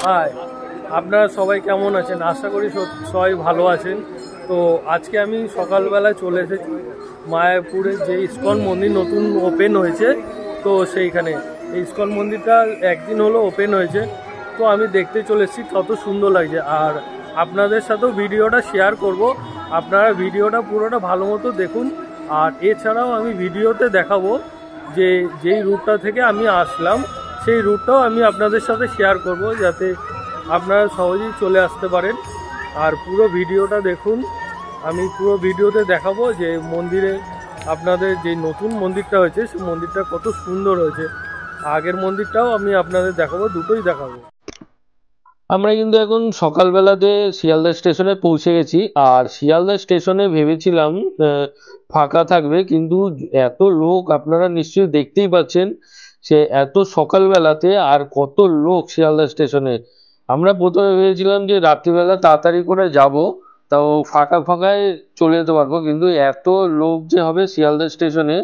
High, আপনারা সবাই কেমন আছেন? আশা করি সবাই ভালো আছেন। তো আজকে আমি সকালবেলায় চলে এসেছি মায়াপুরে, যে ইস্কন মন্দির নতুন ওপেন হয়েছে। তো সেইখানে এই ইস্কন মন্দিরটা একদিন হলো ওপেন হয়েছে। তো আমি দেখতে চলে এসেছি, কত সুন্দর লাগছে। আর আপনাদের সাথেও ভিডিওটা শেয়ার করব, আপনারা ভিডিওটা পুরোটা ভালো মতো দেখুন। আর এছাড়াও আমি ভিডিওতে দেখাবো যে যেই রুটটা থেকে আমি আসলাম সেই রুটটাও আমি আপনাদের সাথে শেয়ার করব, যাতে আপনারা সহজেই চলে আসতে পারেন। আর পুরো ভিডিওটা দেখুন, আমি পুরো ভিডিওতে দেখাবো যে মন্দিরে আপনাদের যে নতুন মন্দিরটা হয়েছে সেই মন্দিরটা কত সুন্দর হয়েছে। আগের মন্দিরটাও আমি আপনাদের দেখাবো, দুটোই দেখাবো। আমরা কিন্তু এখন সকালবেলাতে শিয়ালদা স্টেশনে পৌঁছে গেছি। আর শিয়ালদা স্টেশনে ভেবেছিলাম ফাঁকা থাকবে, কিন্তু এত লোক আপনারা নিশ্চয়ই দেখতেই পাচ্ছেন। সে এত সকালবেলাতে আর কত লোক শিয়ালদা স্টেশনে। আমরা প্রথমে ভেবেছিলাম যে রাত্রিবেলা তাড়াতাড়ি করে যাব, তাও ফাঁকা ফাঁকায় চলে যেতে পারবো, কিন্তু এত লোক যে হবে শিয়ালদা স্টেশনে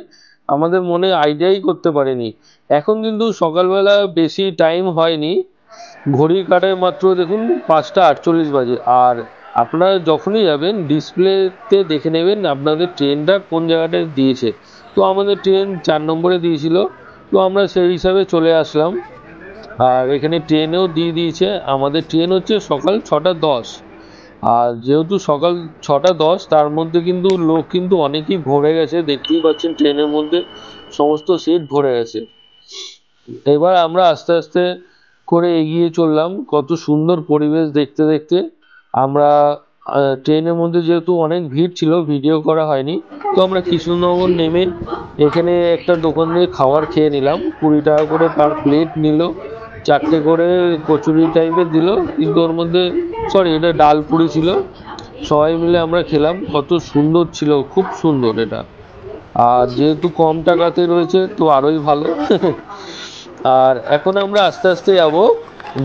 আমাদের মনে আইডিয়াই করতে পারিনি। এখন কিন্তু সকালবেলা বেশি টাইম হয়নি, ঘড়ির কাঁটায় মাত্র দেখুন 5টা 48 বাজে। আর আপনারা যখনই যাবেন ডিসপ্লেতে দেখে নেবেন আপনাদের ট্রেনটা কোন জায়গাটায় দিয়েছে। তো আমাদের ট্রেন 4 নম্বরে দিয়েছিল, তো আমরা সেই হিসাবে চলে আসলাম। আর এখানে ট্রেনেও দিয়ে দিয়েছে, আমাদের ট্রেন হচ্ছে সকাল 6টা 10। আর যেহেতু সকাল 6টা 10, তার মধ্যে কিন্তু লোক কিন্তু অনেকই ভরে গেছে, দেখতেই পাচ্ছেন ট্রেনের মধ্যে সমস্ত সিট ভরে গেছে। এবার আমরা আস্তে আস্তে করে এগিয়ে চললাম, কত সুন্দর পরিবেশ দেখতে দেখতে। আমরা ট্রেনের মধ্যে যেহেতু অনেক ভিড় ছিল, ভিডিও করা হয়নি, তো আমরা কৃষ্ণনগর নেমে এখানে একটা দোকান থেকে খাবার খেয়ে নিলাম। 20 টাকা করে পার প্লেট নিল, 4টে করে কচুরি টাইপের দিল, কিন্তু ওর মধ্যে এটা ডাল পুরি ছিল। সবাই মিলে আমরা খেলাম, কত সুন্দর ছিল, খুব সুন্দর এটা। আর যেহেতু কম টাকাতে রয়েছে তো আরোই ভালো। আর এখন আমরা আস্তে আস্তে যাব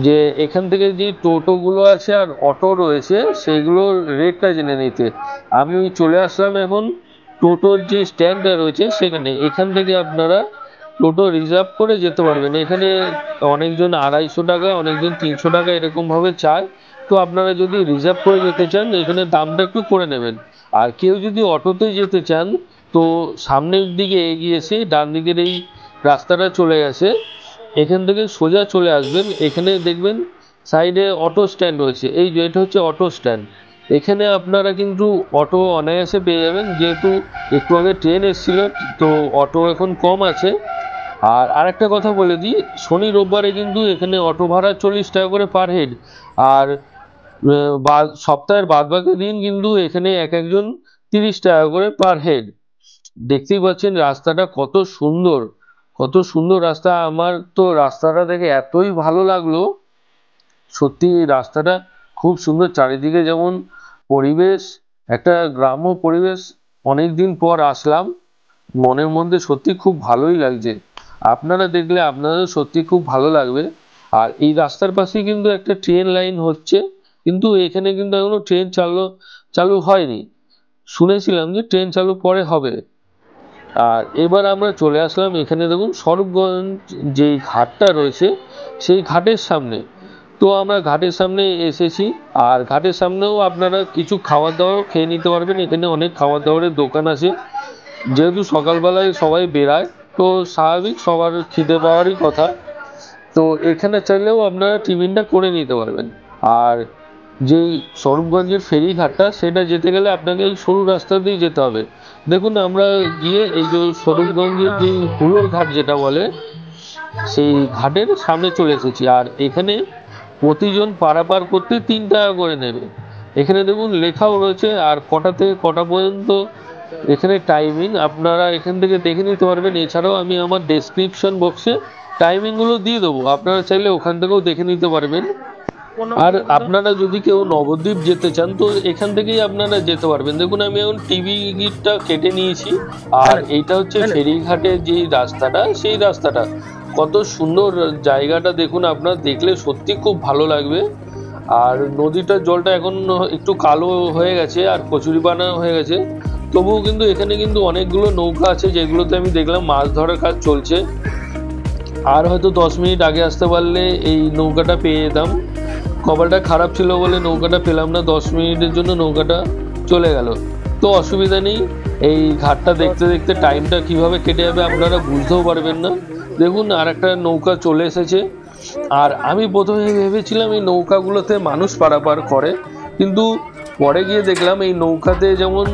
যে এখান থেকে যে টোটোগুলো আছে আর অটো রয়েছে সেইগুলোর রেটটা জেনে নিতে। আমি চলে আসলাম এখন টোটোর যে স্ট্যান্ডটা রয়েছে সেখানে। এখান থেকে আপনারা টোটো রিজার্ভ করে যেতে পারবেন। এখানে অনেকজন 250 টাকা, অনেকজন 300 টাকা এরকমভাবে চায়। তো আপনারা যদি রিজার্ভ করে যেতে চান এখানে দামটা একটু করে নেবেন। আর কেউ যদি অটোতে যেতে চান তো সামনের দিকে এগিয়ে এসে ডান দিকের এই রাস্তাটা চলে গেছে, এখান থেকে সোজা চলে আসবেন। এখানে দেখবেন সাইডে অটো স্ট্যান্ড রয়েছে, এই যে এটা হচ্ছে অটো স্ট্যান্ড। এখানে আপনারা কিন্তু অটো অনায়াসে পেয়ে যাবেন, যেহেতু একটু আগে ট্রেন এসেছিল তো অটো এখন কম আছে। আর আরেকটা কথা বলে দিই, শনি রোববারে কিন্তু এখানে অটো ভাড়া 40 টাকা করে পার হেড। আর সপ্তাহের বাদবাকি দিন কিন্তু এখানে এক একজন 30 টাকা করে পার হেড। দেখতেই পাচ্ছেন রাস্তাটা কত সুন্দর, কত সুন্দর রাস্তা। আমার তো রাস্তাটা দেখে এতই ভালো লাগলো, সত্যি রাস্তাটা খুব সুন্দর। চারিদিকে যেমন পরিবেশ, একটা গ্রাম্য পরিবেশ। অনেক দিন পর আসলাম, মনের মধ্যে সত্যি খুব ভালোই লাগছে। আপনারা দেখলে আপনাদের সত্যি খুব ভালো লাগবে। আর এই রাস্তার পাশেই কিন্তু একটা ট্রেন লাইন হচ্ছে, কিন্তু এখানে কিন্তু এখনো ট্রেন চালু হয়নি। শুনেছিলাম যে ট্রেন চালু পরে হবে। আর এবার আমরা চলে আসলাম এখানে, দেখুন স্বরূপগঞ্জ যেই ঘাটটা রয়েছে সেই ঘাটের সামনে। তো আমরা ঘাটের সামনে এসেছি, আর ঘাটের সামনেও আপনারা কিছু খাবার দাবার খেয়ে নিতে পারবেন। এখানে অনেক খাবার দাবারের দোকান আছে, যেহেতু সকালবেলায় সবাই বেরায় তো স্বাভাবিক সবার খিদে পাওয়ারই কথা। তো এখানে চাইলেও আপনারা টিফিনটা করে নিতে পারবেন। আর যেই স্বরূপগঞ্জের ফেরিঘাটটা সেটা যেতে গেলে আপনাকে এই সরু রাস্তা দিয়ে যেতে হবে। দেখুন আমরা গিয়ে এই যে স্বরূপগঞ্জের যে হুলোর ঘাট যেটা বলে সেই ঘাটের সামনে চলে এসেছি। আর এখানে প্রতিজন পারাপার করতে 3 টাকা করে নেবে। এখানে দেখুন লেখাও রয়েছে আর কটা থেকে কটা পর্যন্ত এখানে টাইমিং আপনারা এখান থেকে দেখে নিতে পারবেন। এছাড়াও আমি আমার ডেসক্রিপশন বক্সে টাইমিংগুলো দিয়ে দেবো, আপনারা চাইলে ওখান থেকেও দেখে নিতে পারবেন। আর আপনারা যদি কেউ নবদ্বীপ যেতে চান তো এখান থেকেই আপনারা যেতে পারবেন। দেখুন আমি এখন টিকিটটা কেটে নিয়েছি, আর এইটা হচ্ছে ফেরিঘাটের যে রাস্তাটা, সেই রাস্তাটা কত সুন্দর জায়গাটা দেখুন, আপনার দেখলে সত্যি খুব ভালো লাগবে। আর নদীটার জলটা এখন একটু কালো হয়ে গেছে আর কচুরিপানা হয়ে গেছে, তবুও কিন্তু এখানে কিন্তু অনেকগুলো নৌকা আছে যেগুলোতে আমি দেখলাম মাছ ধরার কাজ চলছে। আর হয়তো 10 মিনিট আগে আসতে পারলে এই নৌকাটা পেয়ে যেতাম, কপালটা খারাপ ছিল বলে নৌকাটা পেলাম না, 10 মিনিটের জন্য নৌকাটা চলে গেল। তো অসুবিধা নেই, এই ঘাটটা দেখতে দেখতে টাইমটা কিভাবে কেটে যাবে আপনারা বুঝতেও পারবেন না। দেখুন আর একটা নৌকা চলে এসেছে, আর আমি প্রথমে ভেবেছিলাম এই নৌকাগুলোতে মানুষ পারাপার করে, কিন্তু পরে গিয়ে দেখলাম এই নৌকাতে যেমন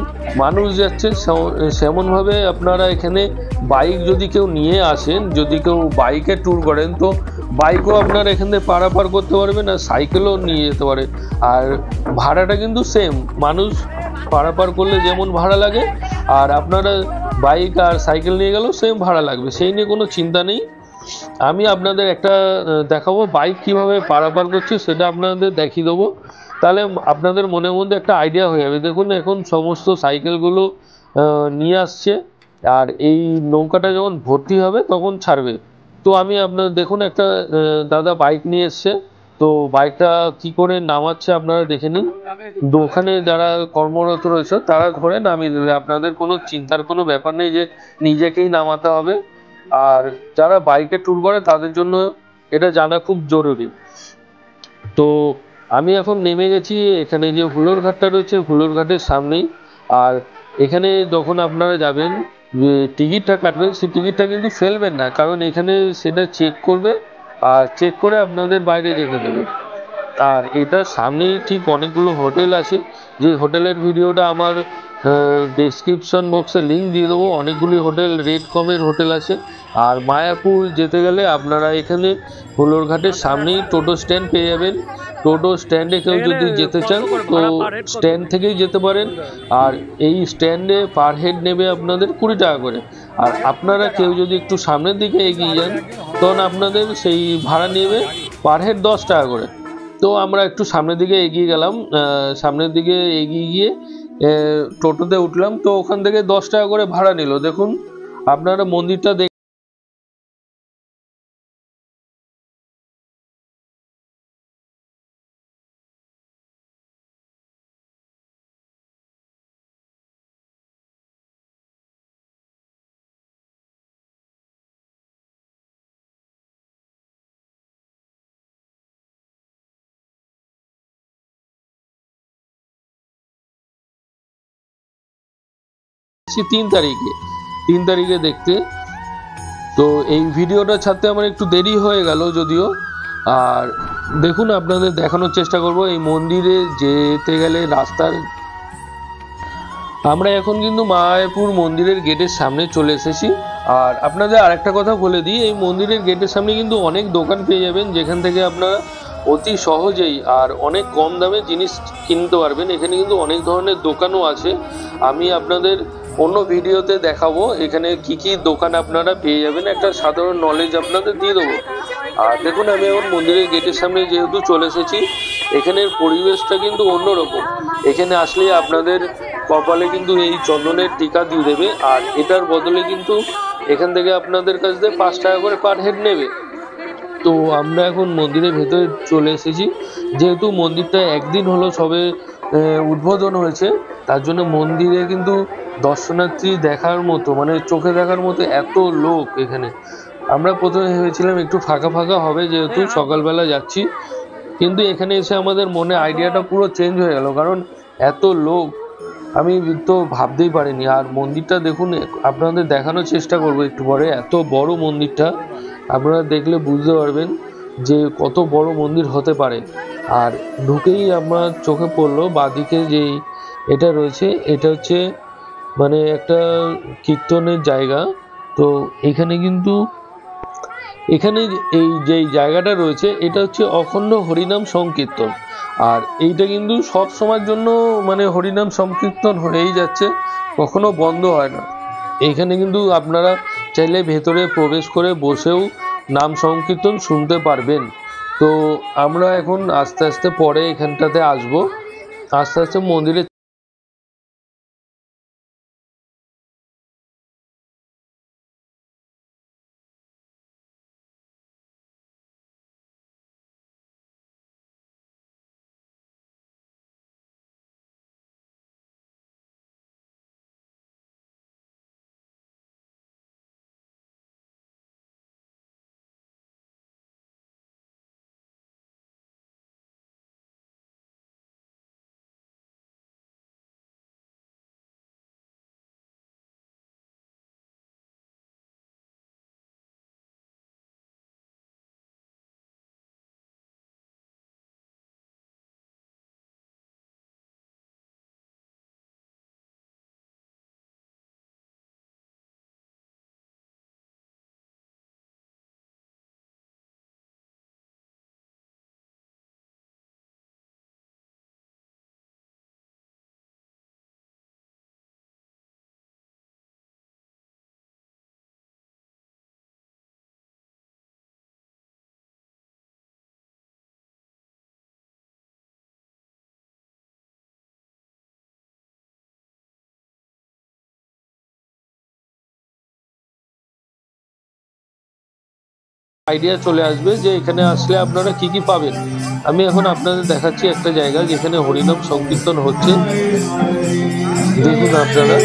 মানুষ যাচ্ছে সেমনভাবে আপনারা এখানে বাইক যদি কেউ নিয়ে আসেন, যদি কেউ বাইকে ট্যুর করেন তো বাইকও আপনারা এখান থেকে পারাপার করতে পারবেন, আর সাইকেলও নিয়ে যেতে পারে। আর ভাড়াটা কিন্তু সেম, মানুষ পারাপার করলে যেমন ভাড়া লাগে আর আপনারা বাইক আর সাইকেল নিয়ে গেলেও সেম ভাড়া লাগবে, সেই নিয়ে কোনো চিন্তা নেই। আমি আপনাদের একটা দেখাবো বাইক কিভাবে পারাপার করছে, সেটা আপনাদের দেখিয়ে দেবো, তাহলে আপনাদের মনের মধ্যে একটা আইডিয়া হয়ে যাবে। দেখুন এখন সমস্ত সাইকেলগুলো নিয়ে আসছে, আর এই নৌকাটা যখন ভর্তি হবে তখন ছাড়বে। তো আমি আপনার দেখুন একটা দাদা বাইক নিয়ে এসছে, তো বাইকটা কি করে নামাচ্ছে আপনারা দেখে নিন। ওখানে যারা কর্মরত রয়েছে তারা ধরে নামিয়ে দেবে, আপনাদের কোনো চিন্তার কোনো ব্যাপার নেই যে নিজেকেই নামাতে হবে। আর যারা বাইকে ট্যুর করে তাদের জন্য এটা জানা খুব জরুরি। তো আমি এখন নেমে গেছি, এখানে যে হুলোর ঘাটটা রয়েছে হুলোর ঘাটের সামনেই। আর এখানে যখন আপনারা যাবেন যে টিকিটটা কাটবেন, সেই টিকিটটা কিন্তু ফেলবেন না, কারণ এখানে সেটা চেক করবে আর চেক করে আপনাদের বাইরে রেখে দেবে। আর এটার সামনেই ঠিক অনেকগুলো হোটেল আছে, যে হোটেলের ভিডিওটা আমার ডেসক্রিপশন বক্সে লিঙ্ক দিয়ে দেবো। অনেকগুলি হোটেল রেট কমের হোটেল আছে। আর মায়াপুর যেতে গেলে আপনারা এখানে হুলোর ঘাটের সামনেই টোটো স্ট্যান্ড পেয়ে যাবেন। টোটো স্ট্যান্ডে কেউ যদি যেতে চান তো স্ট্যান্ড থেকেই যেতে পারেন, আর এই স্ট্যান্ডে পার হেড নেবে আপনাদের 20 টাকা করে। আর আপনারা কেউ যদি একটু সামনের দিকে এগিয়ে যান তখন আপনাদের সেই ভাড়া নেবে পার হেড 10 টাকা করে। তো আমরা একটু সামনের দিকে এগিয়ে গেলাম, সামনের দিকে এগিয়ে গিয়ে টোটোতে উঠলাম, তো ওখান থেকে 10 টাকা করে ভাড়া নিল। দেখুন আপনারা মন্দিরটা দেখছি 3 তারিখে দেখতে। তো এই ভিডিওটা ছাড়তে আমার একটু দেরি হয়ে গেল যদিও। আর দেখুন আপনাদের দেখানোর চেষ্টা করব এই মন্দিরে যেতে গেলে রাস্তার। আমরা এখন কিন্তু মায়াপুর মন্দিরের গেটের সামনে চলে এসেছি। আর আপনাদের আরেকটা কথা বলে দিই, এই মন্দিরের গেটের সামনে কিন্তু অনেক দোকান পেয়ে যাবেন, যেখান থেকে আপনারা অতি সহজেই আর অনেক কম দামে জিনিস কিনতে পারবেন। এখানে কিন্তু অনেক ধরনের দোকানও আছে, আমি আপনাদের অন্য ভিডিওতে দেখাবো এখানে কি কি দোকান আপনারা পেয়ে যাবেন, একটা সাধারণ নলেজ আপনাদের দিয়ে দেবো। আর দেখুন আমি এখন মন্দিরের গেটের সামনে যেহেতু চলে এসেছি, এখানের পরিবেশটা কিন্তু অন্যরকম। এখানে আসলে আপনাদের কপালে কিন্তু এই চন্দনের টিকা দিয়ে দেবে, আর এটার বদলে কিন্তু এখান থেকে আপনাদের কাছ থেকে 5 টাকা করে পার হেড নেবে। তো আমরা এখন মন্দিরের ভেতরে চলে এসেছি, যেহেতু মন্দিরটা একদিন হলো সবে উদ্বোধন হয়েছে, তার জন্য মন্দিরে কিন্তু দর্শনার্থী দেখার মতো, মানে চোখে দেখার মতো এত লোক এখানে। আমরা প্রথমে ভেবেছিলাম একটু ফাঁকা ফাঁকা হবে যেহেতু সকালবেলা যাচ্ছি, কিন্তু এখানে এসে আমাদের মনে আইডিয়াটা পুরো চেঞ্জ হয়ে গেল, কারণ এত লোক আমি তো ভাবতেই পারিনি। আর মন্দিরটা দেখুন, আপনাদের দেখানোর চেষ্টা করবো একটু পরে। এত বড় মন্দিরটা, আপনারা দেখলে বুঝতে পারবেন যে কত বড় মন্দির হতে পারে। আর ঢুকেই আমার চোখে পড়লো বাঁদিকে যেই এটা রয়েছে, এটা হচ্ছে মানে একটা কীর্তনের জায়গা। তো এখানে কিন্তু এখানে এই যেই জায়গাটা রয়েছে এটা হচ্ছে অখণ্ড হরিনাম সংকীর্তন। আর এইটা কিন্তু সব সময়ের জন্য মানে হরিনাম সংকীর্তন হয়েই যাচ্ছে, কখনো বন্ধ হয় না। এইখানে কিন্তু আপনারা চাইলে ভেতরে প্রবেশ করে বসেও নাম সংকীর্তন শুনতে পারবেন। তো আমরা এখন আস্তে আস্তে পরে এখানটাতে আসবো, আস্তে আস্তে মন্দিরে আইডিয়া চলে আসবে যে এখানে আসলে আপনারা কি কি পাবেন। আমি এখন আপনাদের দেখাচ্ছি একটা জায়গা যেখানে হরিনাম সংকীর্তন হচ্ছে, দেখুন আপনারা।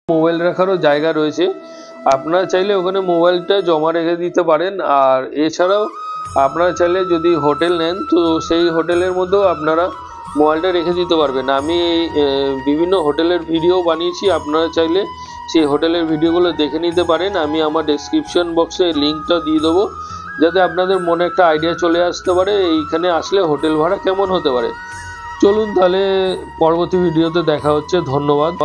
মোবাইল রাখারও জায়গা রয়েছে, আপনারা চাইলে ওখানে মোবাইলটা জমা রেখে দিতে পারেন। আর এছাড়াও আপনারা চাইলে যদি হোটেল নেন তো সেই হোটেলের মধ্যেও আপনারা মোবাইলটা রেখে দিতে পারবেন। আমি বিভিন্ন হোটেলের ভিডিও বানিয়েছি, আপনারা চাইলে সেই হোটেলের ভিডিওগুলো দেখে নিতে পারেন। আমি আমার ডেসক্রিপশন বক্সে লিঙ্কটা দিয়ে দেবো, যাতে আপনাদের মনে একটা আইডিয়া চলে আসতে পারে এইখানে আসলে হোটেল ভাড়া কেমন হতে পারে। চলুন তাহলে পরবর্তী ভিডিওতে দেখা হচ্ছে। ধন্যবাদ।